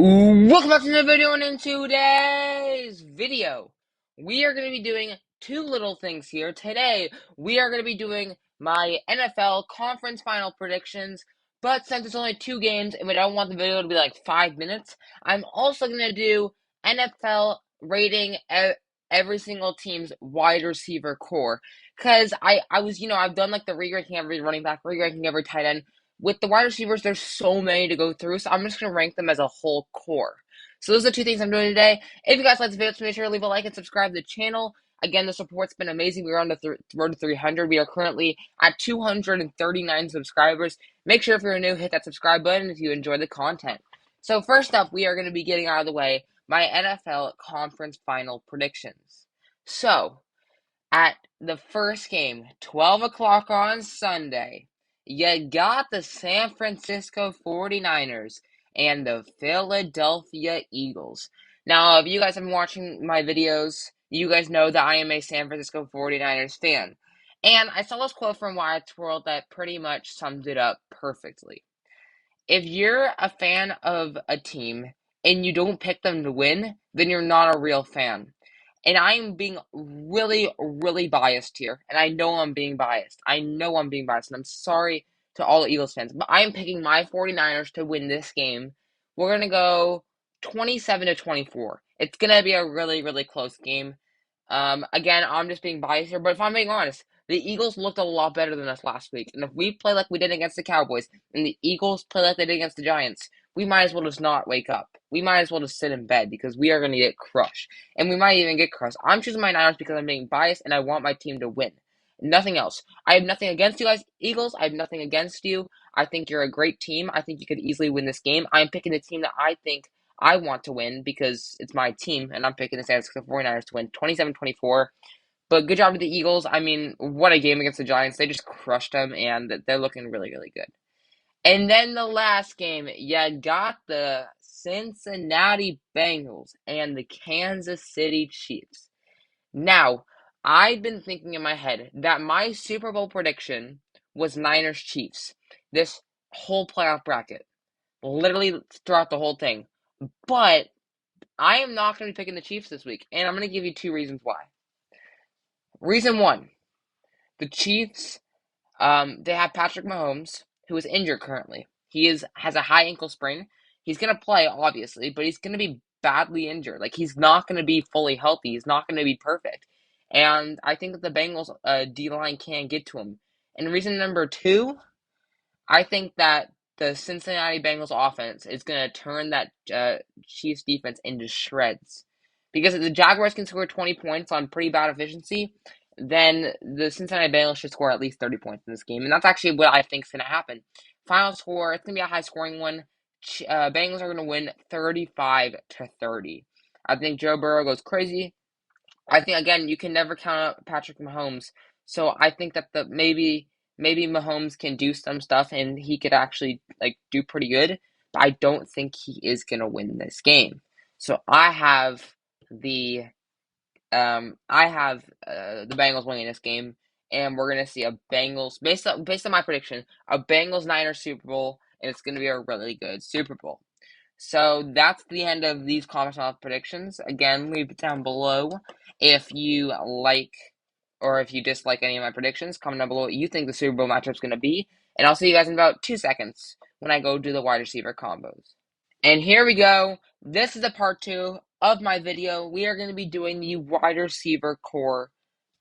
Welcome back to the video, and in today's video, we are going to be doing two little things here. Today, we are going to be doing my NFL conference final predictions, but since it's only two games and we don't want the video to be like 5 minutes, I'm also going to do NFL rating every single team's wide receiver core. Because I've done like the re-ranking every running back, re-ranking every tight end. With the wide receivers, there's so many to go through, so I'm just going to rank them as a whole core. So those are the two things I'm doing today. If you guys like this video, make sure to leave a like and subscribe to the channel. Again, the support's been amazing. We're on the road to 300. We are currently at 239 subscribers. Make sure if you're new, hit that subscribe button if you enjoy the content. So first up, we are going to be getting out of the way my NFL conference final predictions. So, at the first game, 12 o'clock on Sunday, you got the San Francisco 49ers and the Philadelphia Eagles. Now, if you guys have been watching my videos, you guys know that I am a San Francisco 49ers fan. And I saw this quote from Wyatt's World that pretty much sums it up perfectly. If you're a fan of a team and you don't pick them to win, then you're not a real fan. And I'm being really, really biased here. And I know I'm being biased. And I'm sorry to all the Eagles fans. But I'm picking my 49ers to win this game. We're going to go 27-24. It's going to be a really, really close game. Again, I'm just being biased here. But if I'm being honest, the Eagles looked a lot better than us last week. And if we play like we did against the Cowboys and the Eagles play like they did against the Giants, we might as well just not wake up. We might as well just sit in bed because we are going to get crushed. And we might even get crushed. I'm choosing my Niners because I'm being biased and I want my team to win. Nothing else. I have nothing against you guys, Eagles. I have nothing against you. I think you're a great team. I think you could easily win this game. I'm picking the team that I think I want to win because it's my team, and I'm picking the San Francisco 49ers to win 27-24. But good job to the Eagles. I mean, what a game against the Giants. They just crushed them, and they're looking really, really good. And then the last game, you got the Cincinnati Bengals and the Kansas City Chiefs. Now, I've been thinking in my head that my Super Bowl prediction was Niners Chiefs. This whole playoff bracket. Literally throughout the whole thing. But I am not going to be picking the Chiefs this week, and I'm going to give you two reasons why. Reason one, the Chiefs, they have Patrick Mahomes, who is injured currently. Has a high ankle sprain. He's going to play, obviously, but he's going to be badly injured. Like, he's not going to be fully healthy. He's not going to be perfect. And I think that the Bengals D-line can't get to him. And reason number two, I think that the Cincinnati Bengals offense is going to turn that Chiefs defense into shreds. Because if the Jaguars can score 20 points on pretty bad efficiency, then the Cincinnati Bengals should score at least 30 points in this game. And that's actually what I think is going to happen. Final score, it's going to be a high-scoring one. Bengals are going to win 35-30. I think Joe Burrow goes crazy. I think, again, you can never count out Patrick Mahomes. So I think that maybe Mahomes can do some stuff and he could actually do pretty good, but I don't think he is gonna win this game. So I have the Bengals winning this game, and we're gonna see a Bengals based on my prediction, a Bengals Niners Super Bowl, and it's gonna be a really good Super Bowl. So that's the end of these comments on predictions. Again, leave it down below if you like or if you dislike any of my predictions. Comment down below what you think the Super Bowl matchup's going to be. And I'll see you guys in about 2 seconds when I go do the wide receiver combos. And here we go. This is the part 2 of my video. We are going to be doing the wide receiver core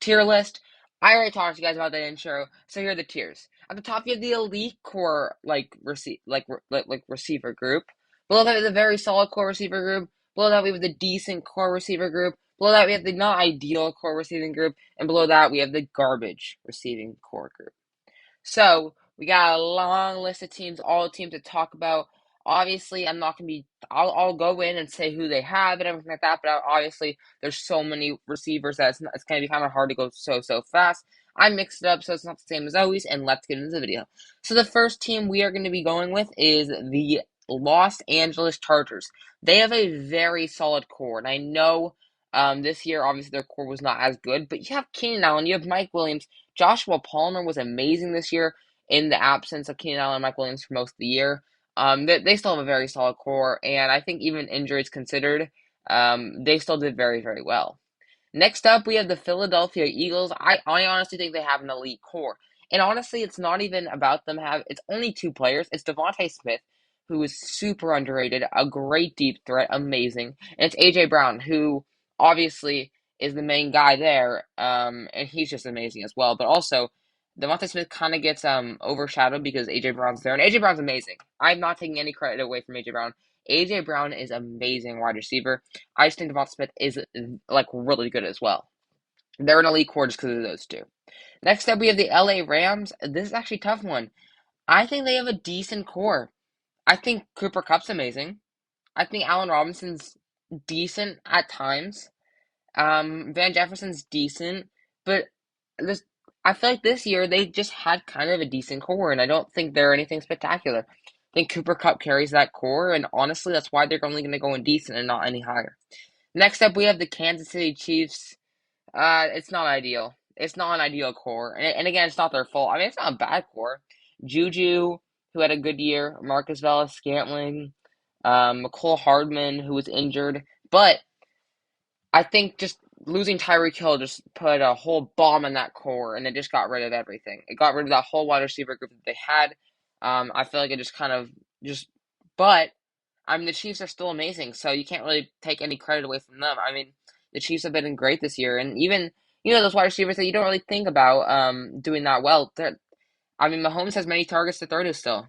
tier list. I already talked to you guys about that intro, so here are the tiers. At the top, you have the elite core receiver group. Below that is a very solid core receiver group. Below that, we have the decent core receiver group. Below that, we have the not ideal core receiving group. And below that, we have the garbage receiving core group. So, we got a long list of teams, all the teams to talk about. Obviously, I'm not going to be, I'll go in and say who they have and everything like that, but obviously, there's so many receivers that it's going to be kind of hard to go so fast. I mixed it up so it's not the same as always, and let's get into the video. So, the first team we are going to be going with is the Los Angeles Chargers. They have a very solid core, and I know this year, obviously, their core was not as good, but you have Keenan Allen, you have Mike Williams. Joshua Palmer was amazing this year in the absence of Keenan Allen and Mike Williams for most of the year. They still have a very solid core, and I think even injuries considered, they still did very, very well. Next up, we have the Philadelphia Eagles. I honestly think they have an elite core. And honestly, it's not even about them it's only two players. It's Devontae Smith, who is super underrated, a great deep threat, amazing. And it's AJ Brown, who obviously is the main guy there. And he's just amazing as well. But also, Devontae Smith kind of gets overshadowed because AJ Brown's there. And AJ Brown's amazing. I'm not taking any credit away from AJ Brown. AJ Brown is amazing wide receiver. I just think Devonta Smith is like really good as well. They're an elite core just because of those two. Next up, we have the LA Rams. This is actually a tough one. I think they have a decent core. I think Cooper Kupp's amazing. I think Allen Robinson's decent at times. Van Jefferson's decent, but this I feel like this year they just had kind of a decent core, and I don't think they're anything spectacular. I think Cooper Kupp carries that core, and honestly, that's why they're only going to go in decent and not any higher. Next up, we have the Kansas City Chiefs. It's not ideal. It's not an ideal core, and again, it's not their fault. I mean, it's not a bad core. Juju, who had a good year, Marcus Valdes-Scantling, McCole Hardman, who was injured, but I think just losing Tyreek Hill just put a whole bomb in that core, and it just got rid of everything. It got rid of that whole wide receiver group that they had. I feel like it just kind of but I mean, the Chiefs are still amazing, so you can't really take any credit away from them. I mean, the Chiefs have been great this year, and even those wide receivers that you don't really think about doing that well. I mean, Mahomes has many targets to throw to still.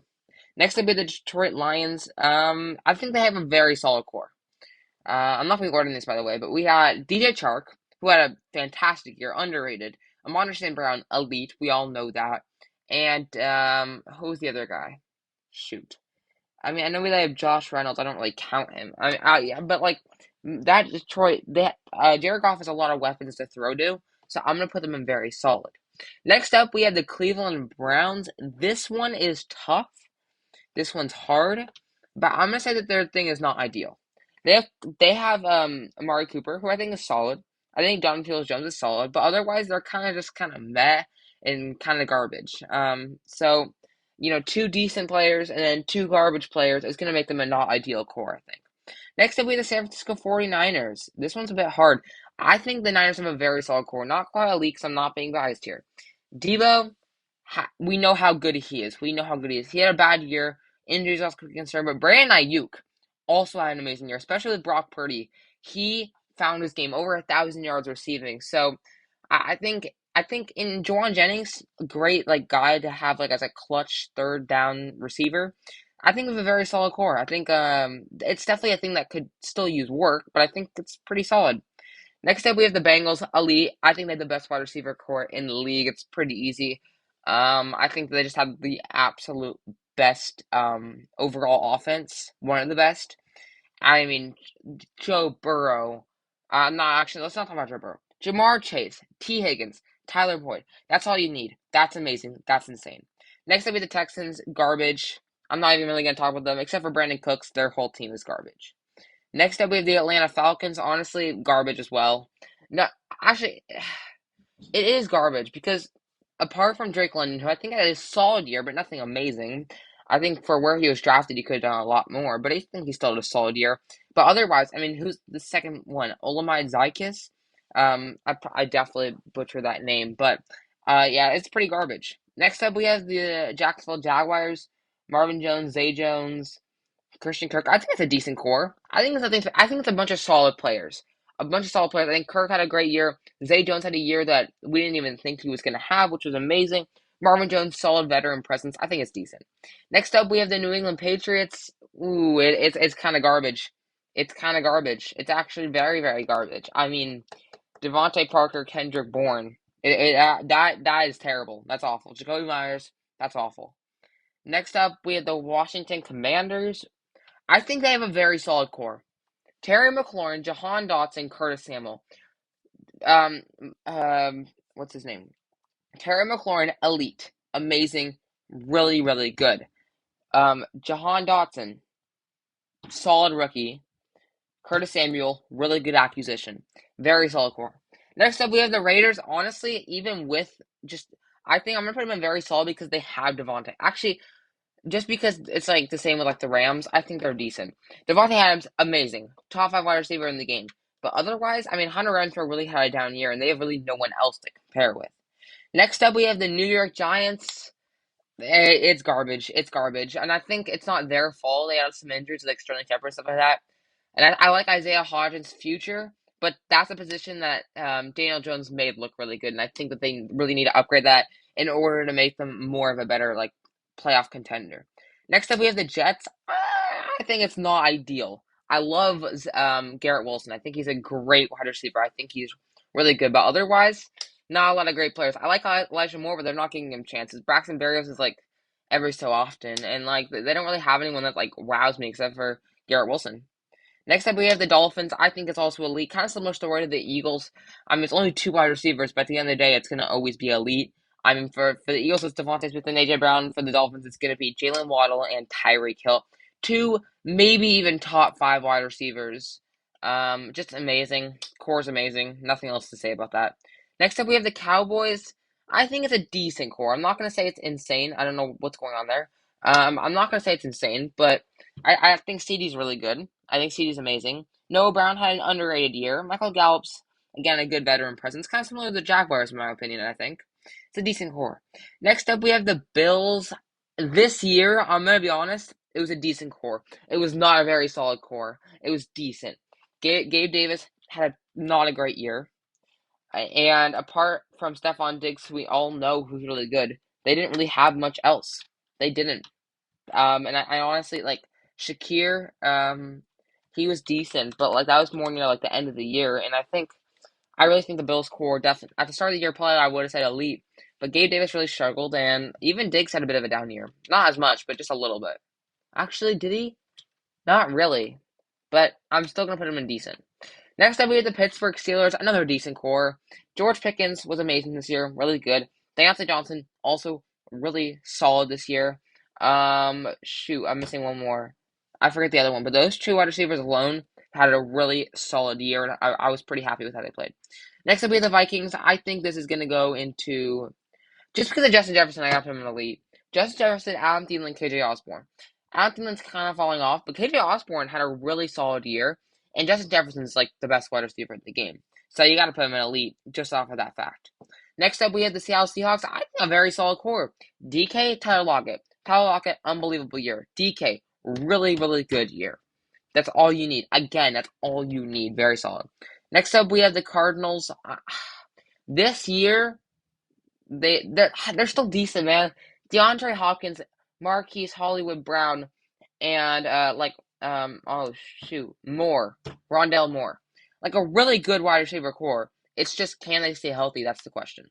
Next up, be the Detroit Lions. I think they have a very solid core. I'm not going to order this, by the way, but we had DJ Chark, who had a fantastic year, underrated. Amon St. Brown, elite. We all know that. And who's the other guy? Shoot. I mean, I know we have Josh Reynolds. I don't really count him. Yeah, but like that Detroit, Jared Goff has a lot of weapons to throw to, so I'm gonna put them in very solid. Next up, we have the Cleveland Browns. This one is tough. This one's hard, but I'm gonna say that their thing is not ideal. They have Amari Cooper, who I think is solid. I think Donovan Peoples-Jones is solid, but otherwise they're kind of meh and kind of garbage. So two decent players and then two garbage players is gonna make them a not ideal core, I think. Next up, we have the San Francisco 49ers. This one's a bit hard. I think the Niners have a very solid core. Not quite elite, because I'm not being biased here. Deebo, we know how good he is. We know how good he is. He had a bad year. Injuries also could be a concern, but Brandon Ayuk also had an amazing year, especially with Brock Purdy. He found his game over 1,000 yards receiving. So I think in Jauan Jennings, great guy to have as a clutch third down receiver. I think we have a very solid core. I think it's definitely a thing that could still use work, but I think it's pretty solid. Next up, we have the Bengals, elite. I think they have the best wide receiver core in the league. It's pretty easy. I think they just have the absolute best overall offense, one of the best. I mean, Joe Burrow. Not actually. Let's not talk about Joe Burrow. Jamar Chase, T. Higgins, Tyler Boyd. That's all you need. That's amazing. That's insane. Next up, we have the Texans, garbage. I'm not even really gonna talk about them, except for Brandon Cooks. Their whole team is garbage. Next up, we have the Atlanta Falcons. Honestly, garbage as well. No, actually, it is garbage because apart from Drake London, who I think had a solid year, but nothing amazing. I think for where he was drafted, he could have done a lot more, but I think he still had a solid year. But otherwise, I mean, who's the second one? Olamide Zykas? I definitely butcher that name, but yeah, it's pretty garbage. Next up, we have the Jacksonville Jaguars. Marvin Jones, Zay Jones, Christian Kirk. I think it's a decent core. I think it's a bunch of solid players. A bunch of solid players. I think Kirk had a great year. Zay Jones had a year that we didn't even think he was going to have, which was amazing. Marvin Jones, solid veteran presence. I think it's decent. Next up, we have the New England Patriots. Ooh, it's kind of garbage. It's kind of garbage. It's actually very, very garbage. I mean, Devontae Parker, Kendrick Bourne. That is terrible. That's awful. Jacoby Myers. That's awful. Next up, we have the Washington Commanders. I think they have a very solid core. Terry McLaurin, Jahan Dotson, Curtis Samuel. Um, what's his name? Terry McLaurin, elite, amazing, really, really good. Jahan Dotson, solid rookie. Curtis Samuel, really good acquisition. Very solid core. Next up, we have the Raiders. Honestly, even with I think I'm gonna put them in very solid because they have Devontae. Actually, just because it's like the same with like the Rams. I think they're decent. Devontae Adams, amazing, top five wide receiver in the game. But otherwise, I mean, Hunter Renfrow really had a down year, and they have really no one else to compare with. Next up, we have the New York Giants. It's garbage. It's garbage. And I think it's not their fault. They had some injuries like Sterling Shepard and stuff like that. And I like Isaiah Hodgins' future, but that's a position that Daniel Jones made look really good. And I think that they really need to upgrade that in order to make them more of a better like playoff contender. Next up, we have the Jets. I think it's not ideal. I love Garrett Wilson. I think he's a great wide receiver. I think he's really good. But otherwise, not a lot of great players. I like Elijah Moore, but they're not giving him chances. Braxton Berrios is like every so often, and like they don't really have anyone that like wows me except for Garrett Wilson. Next up, we have the Dolphins. I think it's also elite. Kind of similar story to the Eagles. I mean, it's only two wide receivers, but at the end of the day, it's going to always be elite. I mean, for the Eagles, it's Devontae Smith and A.J. Brown. For the Dolphins, it's going to be Jalen Waddle and Tyreek Hill. Two, maybe even top five wide receivers. Just amazing. Core's amazing. Nothing else to say about that. Next up, we have the Cowboys. I think it's a decent core. I'm not going to say it's insane. I don't know what's going on there. I'm not going to say it's insane, but I think CeeDee's really good. I think CeeDee's amazing. Noah Brown had an underrated year. Michael Gallup's, again, a good veteran presence. Kind of similar to the Jaguars, in my opinion, I think. It's a decent core. Next up, we have the Bills. This year, I'm going to be honest, it was a decent core. It was not a very solid core. It was decent. Gabe Davis had not a great year. And apart from Stephon Diggs, we all know who's really good. They didn't really have much else. They didn't. And I honestly like Shakir. He was decent, but like that was more near like the end of the year. And I really think the Bills core definitely at the start of the year probably I would have said elite, but Gabe Davis really struggled, and even Diggs had a bit of a down year. Not as much, but just a little bit. Actually, did he? Not really, but I'm still gonna put him in decent. Next up, we have the Pittsburgh Steelers, another decent core. George Pickens was amazing this year, really good. Diontae Johnson, also really solid this year. Shoot, I'm missing one more. I forget the other one, but those two wide receivers alone had a really solid year, and I was pretty happy with how they played. Next up, we have the Vikings. I think this is going to go into just because of Justin Jefferson, I got him in elite. Justin Jefferson, Adam Thielen, KJ Osborne. Adam Thielen's kind of falling off, but KJ Osborne had a really solid year, and Justin Jefferson's like the best wide receiver in the game. So you got to put him in elite just off of that fact. Next up, we have the Seattle Seahawks. I think a very solid core. DK, Tyler Lockett. Tyler Lockett, unbelievable year. DK, really, really good year. That's all you need. Again, that's all you need. Very solid. Next up, we have the Cardinals. This year, they're still decent, man. DeAndre Hopkins, Marquise Hollywood Brown, and oh shoot, Moore, Rondell Moore, like a really good wide receiver core. It's just can they stay healthy? That's the question.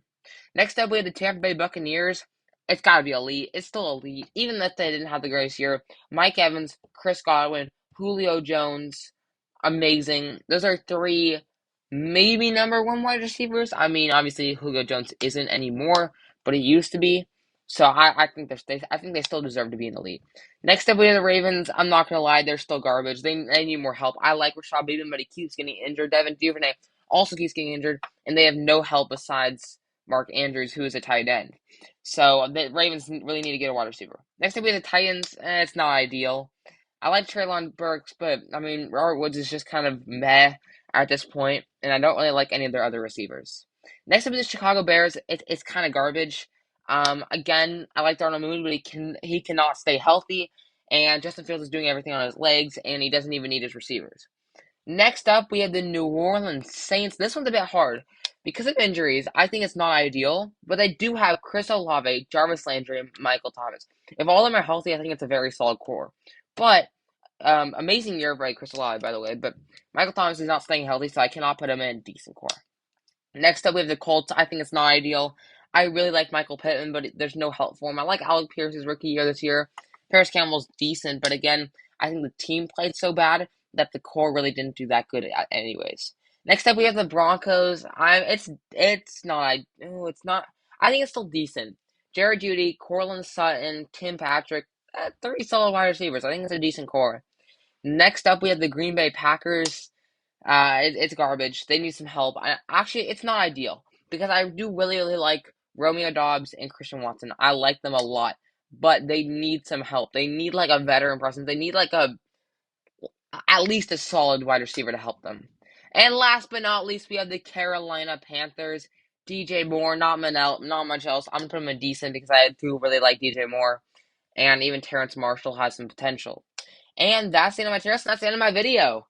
Next up, we have the Tampa Bay Buccaneers. It's got to be elite. It's still elite, even if they didn't have the greatest year. Mike Evans, Chris Godwin, Julio Jones, amazing. Those are three maybe number one wide receivers. I mean, obviously Julio Jones isn't anymore, but he used to be. So I think they still deserve to be in the league. Next up, we have the Ravens. I'm not gonna lie, they're still garbage. They need more help. I like Rashad Bateman, but he keeps getting injured. Devin Duvernay also keeps getting injured, and they have no help besides Mark Andrews, who is a tight end. So the Ravens really need to get a wide receiver. Next up, we have the Titans. It's not ideal. I like Treylon Burks, but I mean Robert Woods is just kind of meh at this point, and I don't really like any of their other receivers. Next up is the Chicago Bears. It's kind of garbage. Again, I like Darnell Mooney, but he cannot stay healthy, and Justin Fields is doing everything on his legs, and he doesn't even need his receivers. Next up, we have the New Orleans Saints. This one's a bit hard. Because of injuries, I think it's not ideal, but they do have Chris Olave, Jarvis Landry, and Michael Thomas. If all of them are healthy, I think it's a very solid core. But, amazing year by Chris Olave, by the way, but Michael Thomas is not staying healthy, so I cannot put him in a decent core. Next up, we have the Colts. I think it's not ideal. I really like Michael Pittman, but there's no help for him. I like Alec Pierce's rookie year this year. Paris Campbell's decent, but again, I think the team played so bad that the core really didn't do that good anyways. Next up, we have the Broncos. It's not. Oh, it's not. I think it's still decent. Jared Jeudy, Cortland Sutton, Tim Patrick, three solid wide receivers. I think it's a decent core. Next up, we have the Green Bay Packers. It's garbage. They need some help. Actually, it's not ideal because I do really, really like Romeo Doubs and Christian Watson. I like them a lot, but they need some help. They need like a veteran presence. They need like at least a solid wide receiver to help them. And last but not least, we have the Carolina Panthers. DJ Moore, not much else. I'm gonna put him in decent because I do really like DJ Moore, and even Terrence Marshall has some potential. And that's the end of my tier list. That's the end of my video.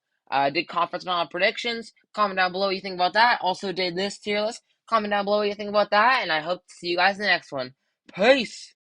Did conference final predictions. Comment down below what you think about that. Also did this tier list. Comment down below what you think about that. And I hope to see you guys in the next one. Peace.